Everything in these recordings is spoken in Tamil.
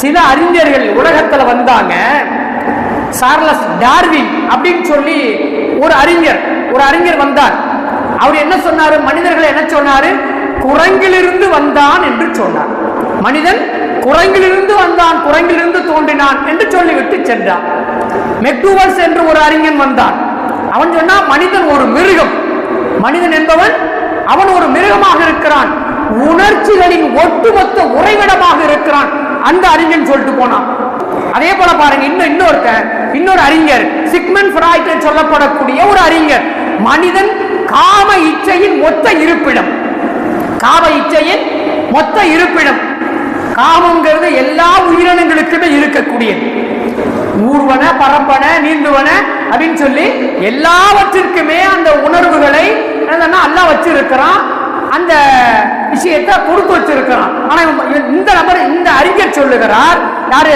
சில அறிஞர்கள் உலகத்துல வந்தாங்க. சார்லஸ் டார்வின் அப்படின்னு சொல்லி ஒரு அறிஞர் வந்தார். அவர் என்ன சொன்னாரு? மனிதர்களை என்ன சொன்னாரு? குரங்கிலிருந்து வந்தான் என்று சொன்னார். மனிதன் குரங்கிலிருந்து வந்தான், குரங்கிலிருந்து தோன்றினான் என்று சொல்லிவிட்டு சென்றான். மெக்டூவல்ஸ் என்று ஒரு அறிஞன் வந்தான். அவன் சொன்னா மனிதன் ஒரு மிருகம், மனிதன் என்பவன் அவன் ஒரு மிருகமாக இருக்கிறான், உணர்ச்சிகளின் ஒட்டுமொத்த உறைவிடமாக இருக்கிறான். அந்த அறிஞன் சொல்லிட்டு போனான். அதே போல பாருங்க, இன்னொரு அறிஞர் சிக்மண்ட் ஃப்ராய்ட் சொல்லப்படக்கூடிய ஒரு அறிஞர், மனிதன் காம இச்சையின் மொத்த இருப்பிடம், காம இச்சையின் மொத்த இருப்பிடம். காமங்கிறது எல்லா உயிரினங்களுக்குமே இருக்கக்கூடியது. ஊர்வன, பரப்பன, நீந்துவன அப்படின்னு சொல்லி எல்லாவற்றிற்குமே அந்த உணர்வுகளை அல்லாஹ் வச்சிருக்கிறான், அந்த விஷயத்தை கொடுத்து வச்சிருக்கிறான். ஆனா இந்த அறிஞர் சொல்லுகிறார், யாரு?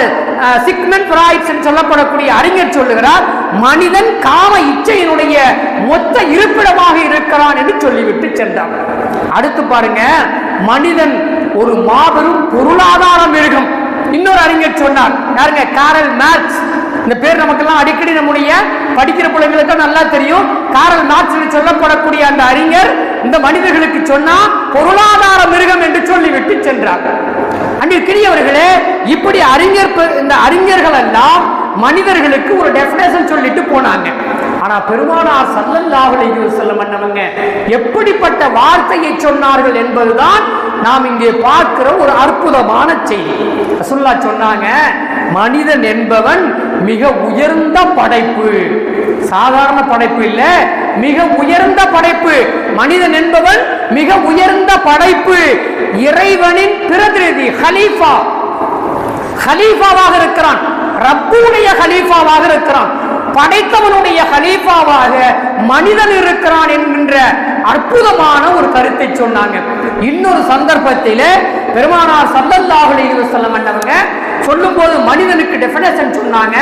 சிக்மண்ட் ஃப்ராய்ட் சொல்லப்படக்கூடிய அறிஞர் சொல்லுகிறார், மனிதன் காம இச்சையினுடைய மொத்த இருப்பிடமாக இருக்கிறான் என்று சொல்லிவிட்டு சென்றான். அடுத்து பாருங்க, மனிதன் ஒரு மாபெரும் பொருளாதார மிருகம். இன்னொரு அறிஞர் சொன்னார், யாருங்க? Karl Marx. இந்த பேர் நமக்கெல்லாம் அடிக்கடி நம்முடைய படிக்கிற பிள்ளைங்களுக்கு நல்லா தெரியும். காரல் மார்க்ஸ் சொல்லப்படக்கூடிய அந்த அறிஞர் இந்த மனிதர்களுக்கு சொன்னா பொருளாதார மிருகம் என்று சொல்லிவிட்டு சென்றார். அன்பிற்குரியவர்களே, இப்படி இந்த அறிஞர்கள் எல்லாம் மனிதர்களுக்கு ஒரு டெஃபினேஷன் சொல்லிட்டு போனாங்க. ஆனா பெருமானார் ஸல்லல்லாஹு அலைஹி வஸல்லம் அன்னவங்க எப்படிப்பட்ட வார்த்தையை சொன்னார்கள் என்பதுதான் நாம் இங்கே பார்க்கிற ஒரு அற்புதமான செய்தி. ரசூலுல்லாஹ் சொன்னாங்க, மனிதன் என்பவன் மிக உயர்ந்த படைப்பு, சாதாரண படைப்பு இல்ல, மிக உயர்ந்த படைப்பு. மனிதன் என்பவன் மிக உயர்ந்த படைப்பு, இறைவனின் பிரதிநிதி, ஹலீஃபாவாக இருக்கிறான், ரப்புடைய ஹலீஃபாவாக இருக்கிறான், படைத்தவனுடைய ஹலீஃபாவாக மனிதன் இருக்கிறான் என்கின்ற அற்புதமான ஒரு கருத்தை சொன்னாங்க. இன்னொரு சந்தர்ப்பத்திலே பெருமானார் ஸல்லல்லாஹு அலைஹி வஸல்லம் அன்னவங்க சொல்லும் போது மனிதனுக்கு டெஃபினேஷன் சொன்னாங்க.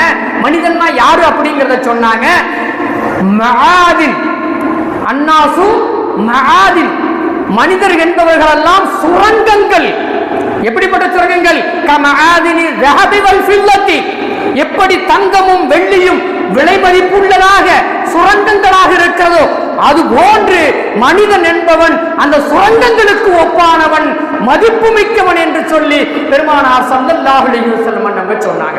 மனிதன்னா யாரு அப்படிங்கறத சொன்னாங்க. மஆதின், அன்னாசு மஆதின், மனிதர் என்பவர்கள் எல்லாம் சுரங்கங்கள். எப்படிப்பட்ட சுரங்கங்கள்? கமஆதினி ذهب والفضة, எப்படி தங்கமும் வெள்ளியும் விலை மதிப்புள்ளதாக சுரங்கங்களாக இருக்கிறதோ அது போன்று மனிதன் என்பவன் அந்த சுரங்கங்களுக்கு ஒப்பானவன், மதிப்பு மிக்கவன் என்று சொல்லி பெருமானார் ஸல்லல்லாஹு அலைஹி வஸல்லம் சொன்னாங்க.